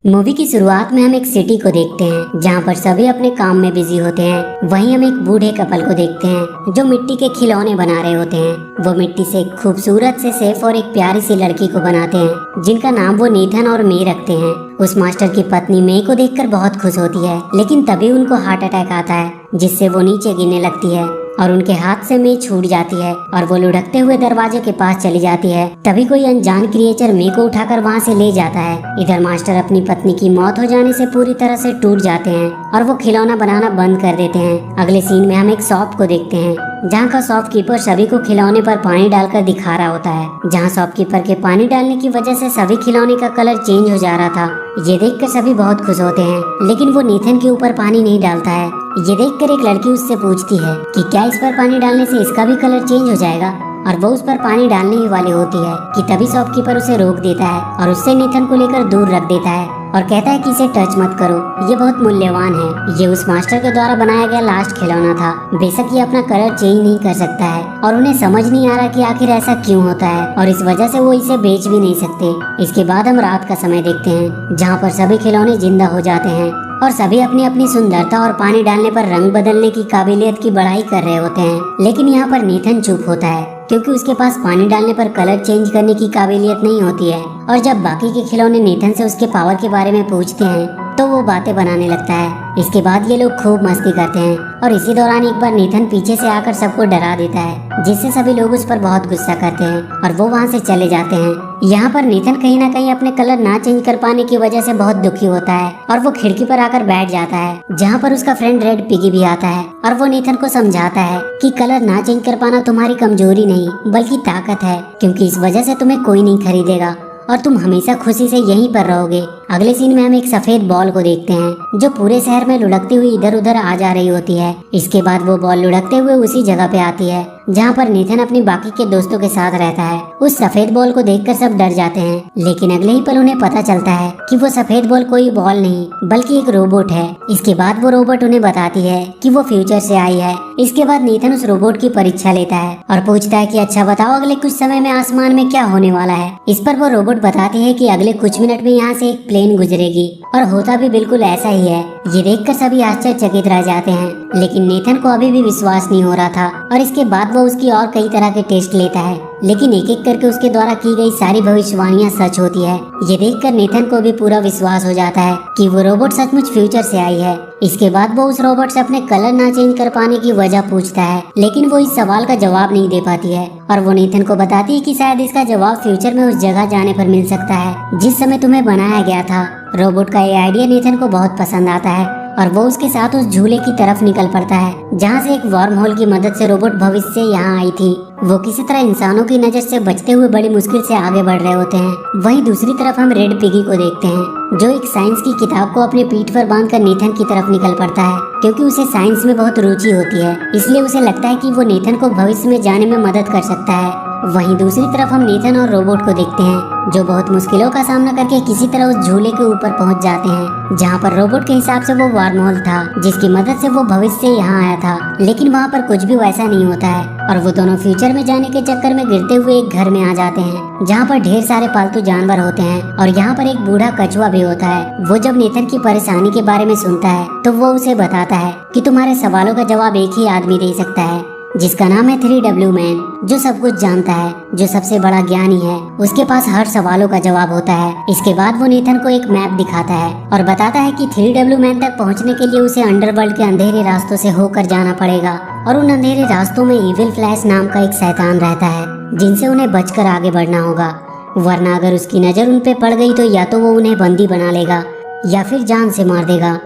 Movie की शुरुआत में हम एक सिटी को देखते हैं जहाँ पर सभी अपने काम में बिजी होते हैं। वहीं हम एक बूढ़े कपल को देखते हैं जो मिट्टी के खिलौने बना रहे होते हैं। वो मिट्टी से एक खूबसूरत से सेफ और एक प्यारी सी लड़की को बनाते हैं जिनका नाम वो नीथन और मे रखते हैं। उस मास्टर की पत्नी मे को देखकर बहुत खुश होती है, लेकिन तभी उनको हार्ट अटैक आता है जिससे वो नीचे गिरने लगती है और उनके हाथ से मे छूट जाती है और वो लुढ़कते हुए दरवाजे के पास चली जाती है। तभी कोई अनजान क्रिएचर मे को उठाकर वहाँ से ले जाता है। इधर मास्टर अपनी पत्नी की मौत हो जाने से पूरी तरह से टूट जाते हैं और वो खिलौना बनाना बंद कर देते हैं। अगले सीन में हम एक शॉप को देखते हैं जहाँ का शॉपकीपर सभी को खिलौने पर पानी डालकर दिखा रहा होता है। जहाँ शॉपकीपर के पानी डालने की वजह से सभी खिलौने का कलर चेंज हो जा रहा था। ये देखकर सभी बहुत खुश होते हैं, लेकिन वो नीथन के ऊपर पानी नहीं डालता है। ये देखकर एक लड़की उससे पूछती है कि क्या इस पर पानी डालने से इसका भी कलर चेंज हो जाएगा, और वो उस पर पानी डालने ही वाली होती है कि तभी शॉपकीपर उसे रोक देता है और उससे नीथन को लेकर दूर रख देता है और कहता है कि इसे टच मत करो, ये बहुत मूल्यवान है। ये उस मास्टर के द्वारा बनाया गया लास्ट खिलौना था। बेशक ये अपना कलर चेंज नहीं कर सकता है और उन्हें समझ नहीं आ रहा कि आखिर ऐसा क्यों होता है, और इस वजह से वो इसे बेच भी नहीं सकते। इसके बाद हम रात का समय देखते हैं जहाँ पर सभी खिलौने जिंदा हो जाते हैं और सभी अपनी अपनी सुंदरता और पानी डालने पर रंग बदलने की काबिलियत की बढ़ाई कर रहे होते हैं। लेकिन यहाँ पर नीथन चुप होता है क्योंकि उसके पास पानी डालने पर कलर चेंज करने की काबिलियत नहीं होती है। और जब बाकी के खिलौने नीथन से उसके पावर के बारे में पूछते हैं तो वो बातें बनाने लगता है। इसके बाद ये लोग खूब मस्ती करते हैं और इसी दौरान एक बार नीथन पीछे से आकर सबको डरा देता है, जिससे सभी लोग उस पर बहुत गुस्सा करते हैं और वो वहाँ से चले जाते हैं। यहाँ पर नीथन कहीं ना कहीं अपने कलर ना चेंज कर पाने की वजह से बहुत दुखी होता है और वो खिड़की पर आकर बैठ जाता है, जहाँ पर उसका फ्रेंड रेड पिगी भी आता है और वो नीथन को समझाता है कि कलर ना चेंज कर पाना तुम्हारी कमजोरी नहीं बल्कि ताकत है, क्योंकि इस वजह से तुम्हें कोई नहीं खरीदेगा और तुम हमेशा खुशी से यहीं पर रहोगे। अगले सीन में हम एक सफेद बॉल को देखते हैं जो पूरे शहर में लुढ़कती हुई इधर उधर आ जा रही होती है। इसके बाद वो बॉल लुढ़कते हुए उसी जगह पे आती है जहाँ पर नीथन अपनी बाकी के दोस्तों के साथ रहता है। उस सफेद बॉल को देखकर सब डर जाते हैं, लेकिन अगले ही पल उन्हें पता चलता है कि वो सफेद बॉल कोई बॉल नहीं बल्कि एक रोबोट है। इसके बाद वो रोबोट उन्हें बताती है कि वो फ्यूचर से आई है। इसके बाद नीथन उस रोबोट की परीक्षा लेता है और पूछता है कि अच्छा बताओ अगले कुछ समय में आसमान में क्या होने वाला है। इस पर वो रोबोट बताती है कि अगले कुछ मिनट में यहाँ से एक प्लेन गुजरेगी, और होता भी बिल्कुल ऐसा ही है। ये देखकर सभी आश्चर्यचकित रह जाते हैं, लेकिन नीथन को अभी भी विश्वास नहीं हो रहा था और इसके बाद वो उसकी और कई तरह के टेस्ट लेता है, लेकिन एक एक करके उसके द्वारा की गई सारी भविष्यवाणियां सच होती है। ये देखकर नीथन को भी पूरा विश्वास हो जाता है कि वो रोबोट सचमुच फ्यूचर से आई है। इसके बाद वो उस रोबोट से अपने कलर ना चेंज कर पाने की वजह पूछता है, लेकिन वो इस सवाल का जवाब नहीं दे पाती है और वो नीथन को बताती है कि शायद इसका जवाब फ्यूचर में उस जगह जाने पर मिल सकता है जिस समय तुम्हें बनाया गया था। रोबोट का ये आइडिया नीथन को बहुत पसंद आता है और वो उसके साथ उस झूले की तरफ निकल पड़ता है जहाँ से एक वर्म होल की मदद से रोबोट भविष्य से यहाँ आई थी। वो किसी तरह इंसानों की नजर से बचते हुए बड़ी मुश्किल से आगे बढ़ रहे होते हैं। वहीं दूसरी तरफ हम रेड पिगी को देखते हैं जो एक साइंस की किताब को अपने पीठ पर बांधकर नीथन की तरफ निकल पड़ता है, क्योंकि उसे साइंस में बहुत रुचि होती है। इसलिए उसे लगता है कि वो नीथन को भविष्य में जाने में मदद कर सकता है। वहीं दूसरी तरफ हम नीथन और रोबोट को देखते हैं जो बहुत मुश्किलों का सामना करके किसी तरह उस झूले के ऊपर पहुंच जाते हैं, जहां पर रोबोट के हिसाब से वो वर्म होल था जिसकी मदद से वो भविष्य से यहाँ आया था। लेकिन वहां पर कुछ भी वैसा नहीं होता है और वो दोनों फ्यूचर में जाने के चक्कर में गिरते हुए एक घर में आ जाते हैं जहाँ पर ढेर सारे पालतू जानवर होते हैं और यहाँ पर एक बूढ़ा कछुआ भी होता है। वो जब नीथन की परेशानी के बारे में सुनता है तो वो उसे बताता है कि तुम्हारे सवालों का जवाब एक ही आदमी दे सकता है, जिसका नाम है 3W मैन, जो सब कुछ जानता है, जो सबसे बड़ा ज्ञानी है। उसके पास हर सवालों का जवाब होता है। इसके बाद वो नीथन को एक मैप दिखाता है और बताता है कि 3W मैन तक पहुंचने के लिए उसे अंडरवर्ल्ड के अंधेरे रास्तों से होकर जाना पड़ेगा और उन अंधेरे रास्तों में इविल फ्लैश नाम का एक शैतान रहता है जिनसे उन्हें बचकर आगे बढ़ना होगा, वरना अगर उसकी नजर उन पे पड़ गई तो या तो वो उन्हें बंदी बना लेगा या फिर जान से मार देगा।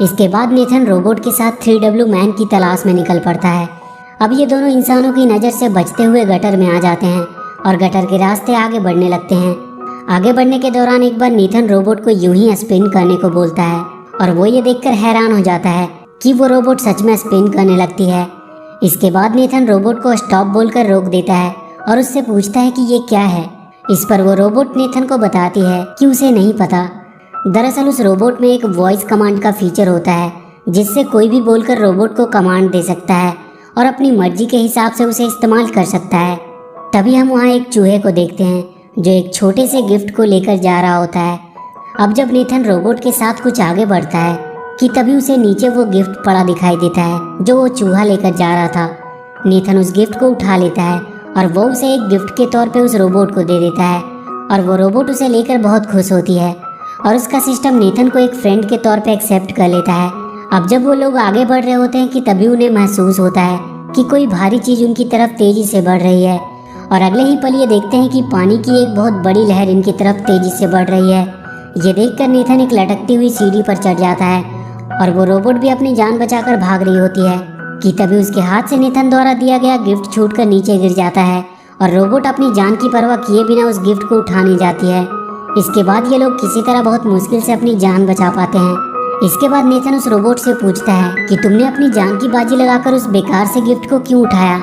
इसके बाद नीथन रोबोट के साथ 3W मैन की तलाश में निकल पड़ता है। अब ये दोनों इंसानों की नज़र से बचते हुए गटर में आ जाते हैं और गटर के रास्ते आगे बढ़ने लगते हैं। आगे बढ़ने के दौरान एक बार नीथन रोबोट को यूं ही स्पिन करने को बोलता है और वो ये देखकर हैरान हो जाता है कि वो रोबोट सच में स्पिन करने लगती है। इसके बाद नीथन रोबोट को स्टॉप बोलकर रोक देता है और उससे पूछता है कि ये क्या है। इस पर वो रोबोट नीथन को बताती है कि उसे नहीं पता। दरअसल उस रोबोट में एक वॉइस कमांड का फीचर होता है जिससे कोई भी बोलकर रोबोट को कमांड दे सकता है और अपनी मर्जी के हिसाब से उसे इस्तेमाल कर सकता है। तभी हम वहाँ एक चूहे को देखते हैं जो एक छोटे से गिफ्ट को लेकर जा रहा होता है अब जब नेथन रोबोट के साथ कुछ आगे बढ़ता है कि तभी उसे नीचे वो गिफ्ट पड़ा दिखाई देता है जो वो चूहा लेकर जा रहा था। नेथन उस गिफ्ट को उठा लेता है और वो उसे एक गिफ्ट के तौर पे उस रोबोट को दे देता है और वो रोबोट उसे लेकर बहुत खुश होती है और उसका सिस्टम नेथन को एक फ्रेंड के तौर पे एक्सेप्ट कर लेता है। अब जब वो लोग आगे बढ़ रहे होते हैं कि तभी उन्हें महसूस होता है कि कोई भारी चीज उनकी तरफ तेजी से बढ़ रही है और अगले ही पल ये देखते हैं कि पानी की एक बहुत बड़ी लहर इनकी तरफ तेजी से बढ़ रही है। ये देखकर नेथन एक लटकती हुई सीढ़ी पर चढ़ जाता है और वो रोबोट भी अपनी जान बचाकर भाग रही होती है कि तभी उसके हाथ से नेथन द्वारा दिया गया गिफ्ट छूटकर नीचे गिर जाता है और रोबोट अपनी जान की परवाह किए बिना उस गिफ्ट को उठाने जाती है। इसके बाद ये लोग किसी तरह बहुत मुश्किल से अपनी जान बचा पाते हैं। इसके बाद नेथन उस रोबोट से पूछता है कि तुमने अपनी जान की बाजी लगाकर उस बेकार से गिफ्ट को क्यों उठाया।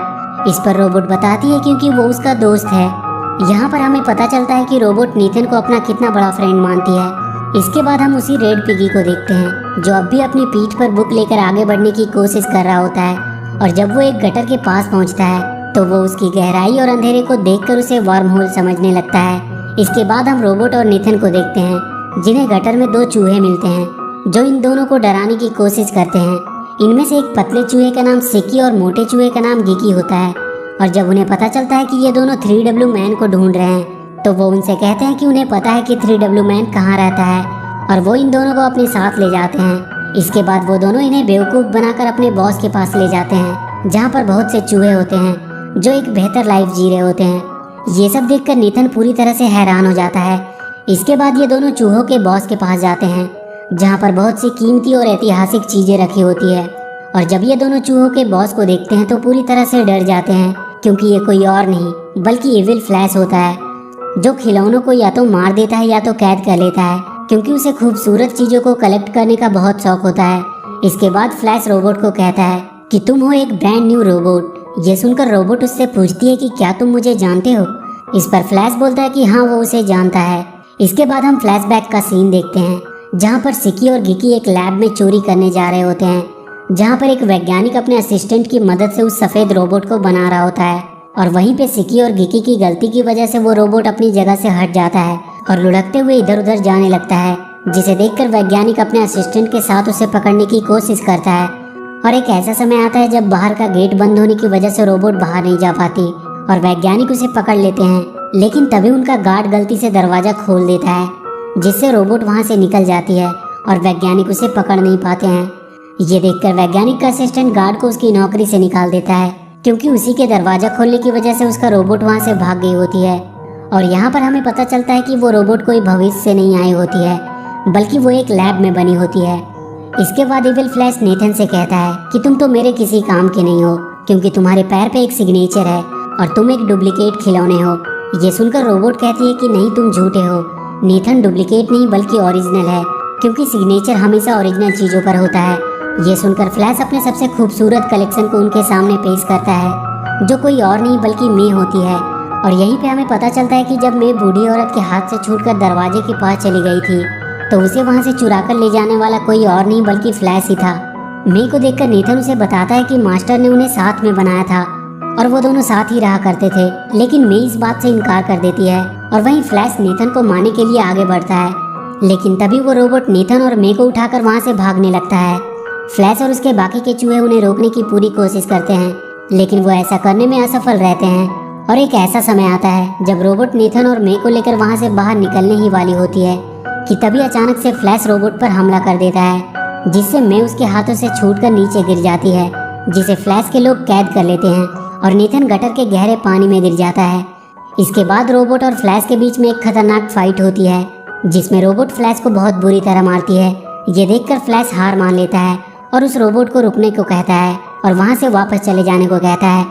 इस पर रोबोट बताती है क्योंकि वो उसका दोस्त है। यहाँ पर हमें पता चलता है कि रोबोट नेथन को अपना कितना बड़ा फ्रेंड मानती है। इसके बाद हम उसी रेड पिगी को देखते हैं जो अब भी अपनी पीठ पर बुक लेकर आगे बढ़ने की कोशिश कर रहा होता है और जब वो एक गटर के पास पहुंचता है तो वो उसकी गहराई और अंधेरे को देखकर उसे वार्म होल समझने लगता है। इसके बाद हम रोबोट और नेथन को देखते हैं जिन्हें गटर में दो चूहे मिलते हैं जो इन दोनों को डराने की कोशिश करते हैं। इनमें से एक पतले चूहे का नाम सिकी और मोटे चूहे का नाम गिकी होता है और जब उन्हें पता चलता है कि ये दोनों 3W मैन को ढूंढ रहे हैं तो वो उनसे कहते हैं कि उन्हें पता है कि 3W मैन कहाँ रहता है और वो इन दोनों को अपने साथ ले जाते हैं। इसके बाद वो दोनों इन्हें बेवकूफ़ बनाकर अपने बॉस के पास ले जाते हैं जहाँ पर बहुत से चूहे होते हैं जो एक बेहतर लाइफ जी रहे होते हैं। ये सब देखकर नेथन पूरी तरह से हैरान हो जाता है। इसके बाद ये दोनों चूहों के बॉस के पास जाते हैं जहाँ पर बहुत सी कीमती और ऐतिहासिक चीज़ें रखी होती है और जब ये दोनों चूहों के बॉस को देखते हैं तो पूरी तरह से डर जाते हैं क्योंकि ये कोई और नहीं बल्कि इविल फ्लैश होता है जो खिलौनों को या तो मार देता है या तो कैद कर लेता है क्योंकि उसे खूबसूरत चीज़ों को कलेक्ट करने का बहुत शौक होता है। इसके बाद फ्लैश रोबोट को कहता है कि तुम हो एक ब्रांड न्यू रोबोट। ये सुनकर रोबोट उससे पूछती है कि क्या तुम मुझे जानते हो। इस पर फ्लैश बोलता है कि हाँ वो उसे जानता है। इसके बाद हम फ्लैशबैक का सीन देखते हैं जहाँ पर सिकी और गिकी एक लैब में चोरी करने जा रहे होते हैं जहाँ पर एक वैज्ञानिक अपने असिस्टेंट की मदद से उस सफ़ेद रोबोट को बना रहा होता है और वहीं पे सिकी और गिकी की गलती की वजह से वो रोबोट अपनी जगह से हट जाता है और लुढ़कते हुए इधर उधर जाने लगता है जिसे देखकर वैज्ञानिक अपने असिस्टेंट के साथ उसे पकड़ने की कोशिश करता है। और एक ऐसा समय आता है जब बाहर का गेट बंद होने की वजह से रोबोट बाहर नहीं जा पाती और वैज्ञानिक उसे पकड़ लेते हैं लेकिन तभी उनका गार्ड गलती से दरवाजा खोल देता है जिससे रोबोट वहां से निकल जाती है और वैज्ञानिक उसे पकड़ नहीं पाते हैं। ये देखकर वैज्ञानिक का असिस्टेंट गार्ड को उसकी नौकरी से निकाल देता है क्योंकि उसी के दरवाजा खोलने की वजह से उसका रोबोट वहां से भाग गई होती है। और यहाँ पर हमें पता चलता है कि वो रोबोट कोई भविष्य से नहीं आई होती है बल्कि वो एक लैब में बनी होती है। इसके बाद इविल फ्लैश नेथन से कहता है कि तुम तो मेरे किसी काम के नहीं हो क्योंकि तुम्हारे पैर पे एक सिग्नेचर है और तुम एक डुप्लीकेट खिलौने हो। ये सुनकर रोबोट कहती है कि नहीं तुम झूठे हो, नेथन डुप्लीकेट नहीं बल्कि ओरिजिनल है क्योंकि सिग्नेचर हमेशा ओरिजिनल चीज़ों पर होता है। ये सुनकर फ्लैश अपने सबसे खूबसूरत कलेक्शन को उनके सामने पेश करता है जो कोई और नहीं बल्कि मे होती है। और यहीं पे हमें पता चलता है कि जब मे बूढ़ी औरत के हाथ से छूटकर दरवाजे के पास चली गई थी तो उसे वहां से चुराकर ले जाने वाला कोई और नहीं बल्कि फ्लैश ही था। मे को देखकर नेथन उसे बताता है कि मास्टर ने उन्हें साथ में बनाया था और वो दोनों साथ ही रहा करते थे, लेकिन मे इस बात से इनकार कर देती है और वहीं फ्लैश नेथन को मारने के लिए आगे बढ़ता है लेकिन तभी वो रोबोट नेथन और मे को उठाकर वहां से भागने लगता है। फ्लैश और उसके बाकी के चूहे उन्हें रोकने की पूरी कोशिश करते हैं लेकिन वो ऐसा करने में असफल रहते हैं। और एक ऐसा समय आता है जब रोबोट नेथन और मे को लेकर वहां से बाहर निकलने ही वाली होती है कि तभी अचानक से फ्लैश रोबोट पर हमला कर देता है जिससे मे उसके हाथों से छूटकर नीचे गिर जाती है जिसे फ्लैश के लोग कैद कर लेते हैं और नेथन गटर के गहरे पानी में गिर जाता है। इसके बाद रोबोट और फ्लैश के बीच में एक खतरनाक फाइट होती है जिसमें रोबोट फ्लैश को बहुत बुरी तरह मारती है। ये देखकर फ्लैश हार मान लेता है और उस रोबोट को रुकने को कहता है और वहां से वापस चले जाने को कहता है।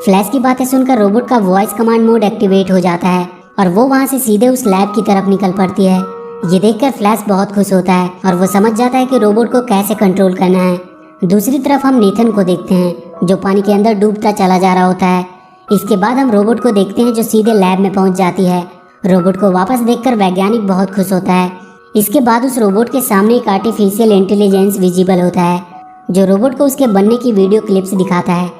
फ्लैश की बातें सुनकर रोबोट का वॉइस कमांड मोड एक्टिवेट हो जाता है और वो वहां से सीधे उस लैब की तरफ निकल पड़ती है। ये देखकर फ्लैश बहुत खुश होता है और वो समझ जाता है कि रोबोट को कैसे कंट्रोल करना है। दूसरी तरफ हम नेथन को देखते हैं जो पानी के अंदर डूबता चला जा रहा होता है। इसके बाद हम रोबोट को देखते हैं जो सीधे लैब में पहुंच जाती है। रोबोट को वापस देखकर वैज्ञानिक बहुत खुश होता है। इसके बाद उस रोबोट के सामने एक आर्टिफिशियल इंटेलिजेंस विजिबल होता है जो रोबोट को उसके बनने की वीडियो क्लिप्स दिखाता है।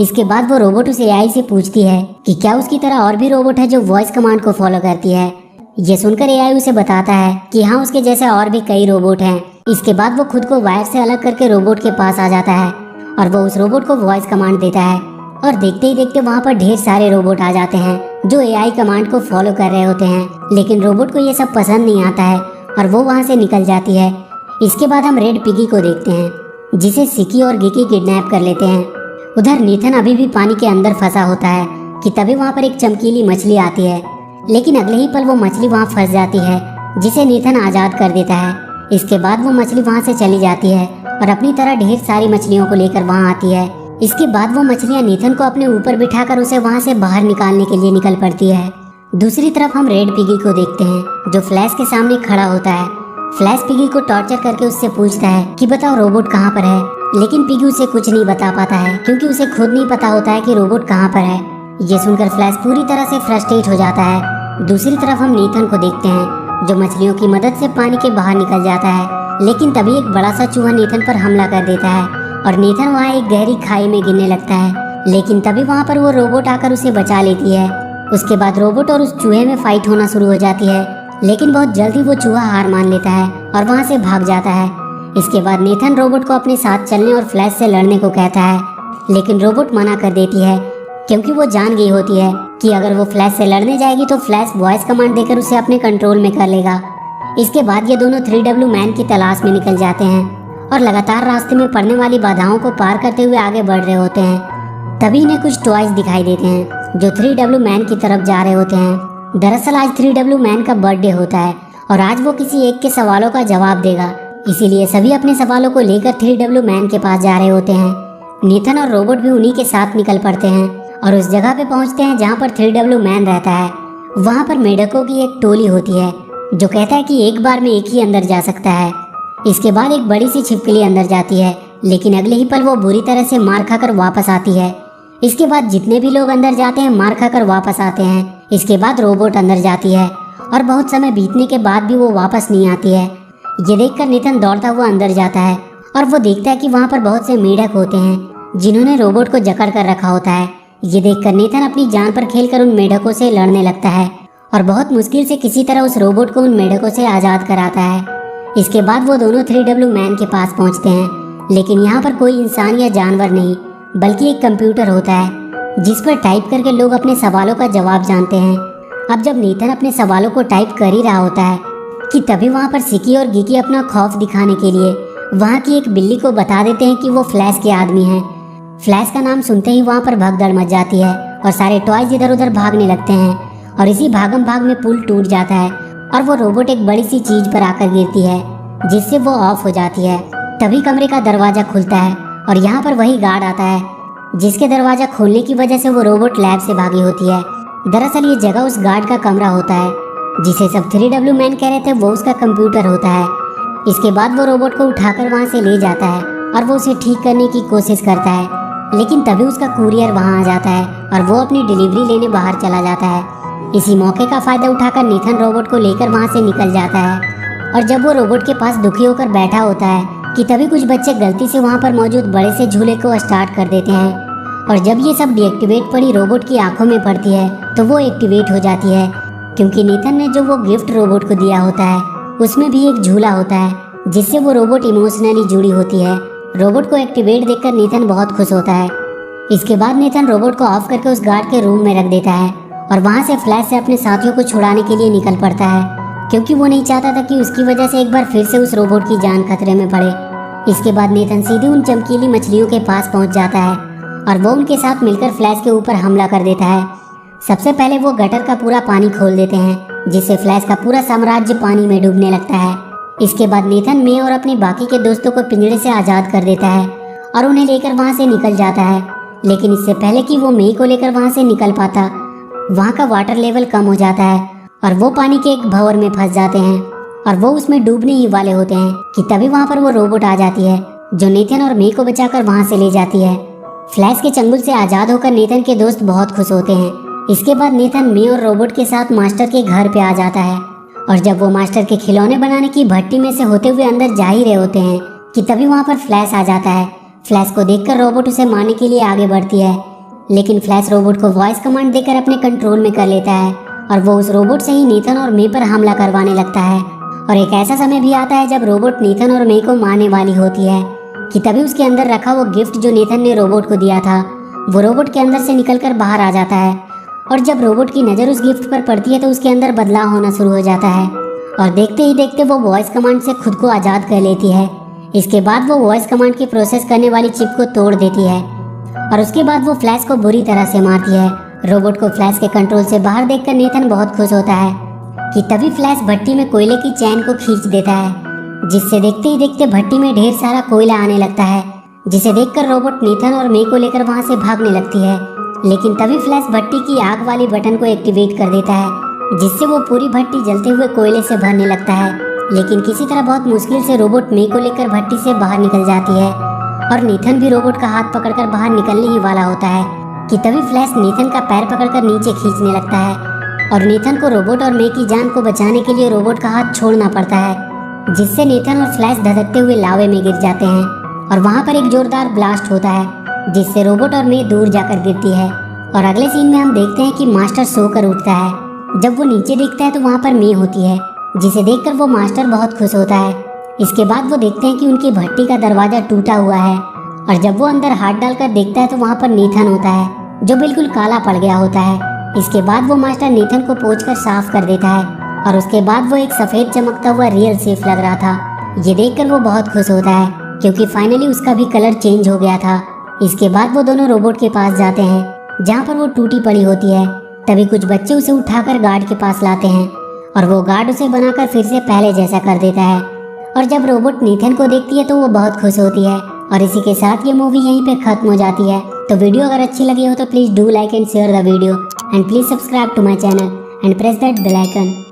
इसके बाद वो रोबोट उस एआई से पूछती है कि क्या उसकी तरह और भी रोबोट है जो वॉइस कमांड को फॉलो करती है। ये सुनकर एआई उसे बताता है कि हाँ, उसके जैसे और भी कई रोबोट हैं। इसके बाद वो खुद को वायर से अलग करके रोबोट के पास आ जाता है और वो उस रोबोट को वॉइस कमांड देता है और देखते ही देखते वहाँ पर ढेर सारे रोबोट आ जाते हैं जो एआई कमांड को फॉलो कर रहे होते हैं। लेकिन रोबोट को ये सब पसंद नहीं आता है और वो वहाँ से निकल जाती है। इसके बाद हम रेड पिगी को देखते हैं जिसे सिकी और गिकी किडनैप कर लेते हैं। उधर नीथन अभी भी पानी के अंदर फंसा होता है कि तभी वहाँ पर एक चमकीली मछली आती है, लेकिन अगले ही पल वो मछली वहाँ फंस जाती है जिसे नीथन आज़ाद कर देता है। इसके बाद वो मछली वहाँ से चली जाती है और अपनी तरह ढेर सारी मछलियों को लेकर वहाँ आती है। इसके बाद वो मछलियाँ नीथन को अपने ऊपर बिठाकर उसे वहाँ से बाहर निकालने के लिए निकल पड़ती है। दूसरी तरफ हम रेड पिगी को देखते हैं जो फ्लैश के सामने खड़ा होता है। फ्लैश पिगी को टॉर्चर करके उससे पूछता है कि बताओ रोबोट कहाँ पर है, लेकिन पिगी उसे कुछ नहीं बता पाता है क्योंकि उसे खुद नहीं पता होता है कि रोबोट कहाँ पर है। ये सुनकर फ्लैश पूरी तरह से फ्रस्ट्रेट हो जाता है। दूसरी तरफ हम नीथन को देखते हैं जो मछलियों की मदद से पानी के बाहर निकल जाता है, लेकिन तभी एक बड़ा सा चूहा नीथन पर हमला कर देता है और नीथन वहाँ एक गहरी खाई में गिरने लगता है। लेकिन तभी वहाँ पर वो रोबोट आकर उसे बचा लेती है। उसके बाद रोबोट और उस चूहे में फाइट होना शुरू हो जाती है, लेकिन बहुत जल्दी वो चूहा हार मान लेता है और वहाँ से भाग जाता है। इसके बाद नीथन रोबोट को अपने साथ चलने और फ्लैश से लड़ने को कहता है, लेकिन रोबोट मना कर देती है क्योंकि वो जान गई होती है कि अगर वो फ्लैश से लड़ने जाएगी तो फ्लैश वॉइस कमांड देकर उसे अपने कंट्रोल में कर लेगा। इसके बाद ये दोनों 3W मैन की तलाश में निकल जाते हैं और लगातार रास्ते में पड़ने वाली बाधाओं को पार करते हुए आगे बढ़ रहे होते हैं। तभी इन्हें कुछ टॉयज दिखाई देते हैं जो 3W मैन की तरफ जा रहे होते हैं। दरअसल आज 3W मैन का बर्थडे होता है और आज वो किसी एक के सवालों का जवाब देगा, इसीलिए सभी अपने सवालों को लेकर 3W मैन के पास जा रहे होते हैं। नीथन और रोबोट भी उन्हीं के साथ निकल पड़ते हैं और उस जगह पे पहुंचते हैं जहां पर 3W मैन रहता है। वहां पर मेढकों की एक टोली होती है जो कहता है कि एक बार में एक ही अंदर जा सकता है। इसके बाद एक बड़ी सी छिपकली अंदर जाती है, लेकिन अगले ही पल वो बुरी तरह से मार खाकर वापस आती है। इसके बाद जितने भी लोग अंदर जाते हैं मार खाकर वापस आते हैं। इसके बाद रोबोट अंदर जाती है और बहुत समय बीतने के बाद भी वो वापस नहीं आती है। ये देखकर नीथन दौड़ता हुआ अंदर जाता है और वो देखता है कि वहाँ पर बहुत से मेढक होते हैं जिन्होंने रोबोट को जकड़ कर रखा होता है। ये देखकर नीथन अपनी जान पर खेलकर उन मेढकों से लड़ने लगता है और बहुत मुश्किल से किसी तरह उस रोबोट को उन मेढकों से आज़ाद कराता है। इसके बाद वो दोनों 3W मैन के पास पहुंचते हैं, लेकिन यहाँ पर कोई इंसान या जानवर नहीं बल्कि एक कंप्यूटर होता है जिस पर टाइप करके लोग अपने सवालों का जवाब जानते हैं। अब जब नीथन अपने सवालों को टाइप कर ही रहा होता है कि तभी वहाँ पर सिकी और गिकी अपना खौफ दिखाने के लिए वहाँ की एक बिल्ली को बता देते हैं कि वो फ्लैश के आदमी हैं। फ्लैश का नाम सुनते ही वहाँ पर भगदड़ मच जाती है और सारे टॉयज इधर उधर भागने लगते हैं और इसी भागम भाग में पुल टूट जाता है और वो रोबोट एक बड़ी सी चीज पर आकर गिरती है जिससे वो ऑफ हो जाती है। तभी कमरे का दरवाजा खुलता है और यहाँ पर वही गार्ड आता है जिसके दरवाजा खोलने की वजह से वो रोबोट लैब से भागी होती है। दरअसल ये जगह उस गार्ड का कमरा होता है जिसे सब 3W मैन कह रहे थे वो उसका कंप्यूटर होता है। इसके बाद वो रोबोट को उठाकर वहाँ से ले जाता है और वो उसे ठीक करने की कोशिश करता है, लेकिन तभी उसका कुरियर वहाँ आ जाता है और वो अपनी डिलीवरी लेने बाहर चला जाता है। इसी मौके का फायदा उठाकर नीथन रोबोट को लेकर वहाँ से निकल जाता है और जब वो रोबोट के पास दुखी होकर बैठा होता है कि तभी कुछ बच्चे गलती से वहाँ पर मौजूद बड़े से झूले को स्टार्ट कर देते हैं और जब ये सब डीएक्टिवेट पड़ी रोबोट की आंखों में पड़ती है तो वो एक्टिवेट हो जाती है क्योंकि नीथन ने जो वो गिफ्ट रोबोट को दिया होता है उसमें भी एक झूला होता है जिससे वो रोबोट इमोशनली जुड़ी होती है। रोबोट को एक्टिवेट देखकर नीथन बहुत खुश होता है। इसके बाद नीथन रोबोट को ऑफ करके उस गार्ड के रूम में रख देता है और वहाँ से फ्लैश से अपने साथियों को छुड़ाने के लिए निकल पड़ता है क्योंकि वो नहीं चाहता था कि उसकी वजह से एक बार फिर से उस रोबोट की जान खतरे में पड़े। इसके बाद नीथन सीधे उन चमकीली मछलियों के पास पहुँच जाता है और वो उनके साथ मिलकर फ्लैश के ऊपर हमला कर देता है। सबसे पहले वो गटर का पूरा पानी खोल देते हैं जिससे फ्लैश का पूरा साम्राज्य पानी में डूबने लगता है। इसके बाद नीथन मे और अपने बाकी के दोस्तों को पिंजरे से आज़ाद कर देता है और उन्हें लेकर वहाँ से निकल जाता है, लेकिन इससे पहले कि वो मे को लेकर वहाँ से निकल पाता वहाँ का वाटर लेवल कम हो जाता है और वो पानी के एक भंवर में फंस जाते हैं और वो उसमें डूबने ही वाले होते हैं कि तभी वहाँ पर वो रोबोट आ जाती है जो नीथन और मे को बचाकर वहाँ से ले जाती है। फ्लैश के चंगुल से आज़ाद होकर नीथन के दोस्त बहुत खुश होते हैं। इसके बाद नीथन मे और रोबोट के साथ मास्टर के घर पे आ जाता है और जब वो मास्टर के खिलौने बनाने की भट्टी में से होते हुए अंदर जा ही रहे होते हैं कि तभी वहाँ पर फ्लैश आ जाता है। फ्लैश को देखकर रोबोट उसे मारने के लिए आगे बढ़ती है, लेकिन फ्लैश रोबोट को वॉइस कमांड देकर अपने कंट्रोल में कर लेता है और वो उस रोबोट से ही नीथन और मे पर हमला करवाने लगता है। और एक ऐसा समय भी आता है जब रोबोट नीथन और मे को मारने वाली होती है कि तभी उसके अंदर रखा वो गिफ्ट जो नीथन ने रोबोट को दिया था वो रोबोट के अंदर से निकलकर बाहर आ जाता है। और जब रोबोट की नज़र उस गिफ्ट पर पड़ती है तो उसके अंदर बदलाव होना शुरू हो जाता है और देखते ही देखते वो वॉइस कमांड से खुद को आज़ाद कर लेती है। इसके बाद वो वॉइस कमांड की प्रोसेस करने वाली चिप को तोड़ देती है और उसके बाद वो फ्लैश को बुरी तरह से मारती है। रोबोट को फ्लैश के कंट्रोल से बाहर देखकर नीथन बहुत खुश होता है कि तभी फ्लैश भट्टी में कोयले की चैन को खींच देता है, जिससे देखते ही देखते भट्टी में ढेर सारा कोयला आने लगता है, जिसे देखकर रोबोट नीथन और मे को लेकर वहां से भागने लगती है। लेकिन तभी फ्लैश भट्टी की आग वाली बटन को एक्टिवेट कर देता है, जिससे वो पूरी भट्टी जलते हुए कोयले से भरने लगता है। लेकिन किसी तरह बहुत मुश्किल से रोबोट मे को लेकर भट्टी से बाहर निकल जाती है और नीथन भी रोबोट का हाथ पकड़कर बाहर निकलने ही वाला होता है कि तभी फ्लैश नीथन का पैर पकड़कर नीचे खींचने लगता है और नीथन को रोबोट और मे की जान को बचाने के लिए रोबोट का हाथ छोड़ना पड़ता है, जिससे नीथन और फ्लैश धधकते हुए लावे में गिर जाते हैं और वहां पर एक जोरदार ब्लास्ट होता है, जिससे रोबोट और मे दूर जाकर गिरती है। और अगले सीन में हम देखते हैं कि मास्टर सोकर उठता है। जब वो नीचे देखता है तो वहाँ पर मे होती है, जिसे देखकर वो मास्टर बहुत खुश होता है। इसके बाद वो देखते हैं कि उनकी भट्टी का दरवाजा टूटा हुआ है और जब वो अंदर हाथ डालकर देखता है तो वहाँ पर नीथन होता है जो बिल्कुल काला पड़ गया होता है। इसके बाद वो मास्टर नीथन को पोंछकर साफ कर देता है और उसके बाद वो एक सफेद चमकता हुआ रियल सेफ लग रहा था। ये देखकर वो बहुत खुश होता है क्योंकि फाइनली उसका भी कलर चेंज हो गया था। इसके बाद वो दोनों रोबोट के पास जाते हैं जहाँ पर वो टूटी पड़ी होती है। तभी कुछ बच्चे उसे उठाकर गार्ड के पास लाते हैं और वो गार्ड उसे बनाकर फिर से पहले जैसा कर देता है। और जब रोबोट नीथन को देखती है तो वो बहुत खुश होती है। और इसी के साथ ये मूवी यहीं पे खत्म हो जाती है। तो वीडियो अगर अच्छी लगी हो तो please do like and share the video and please subscribe to my channel and press that bell icon.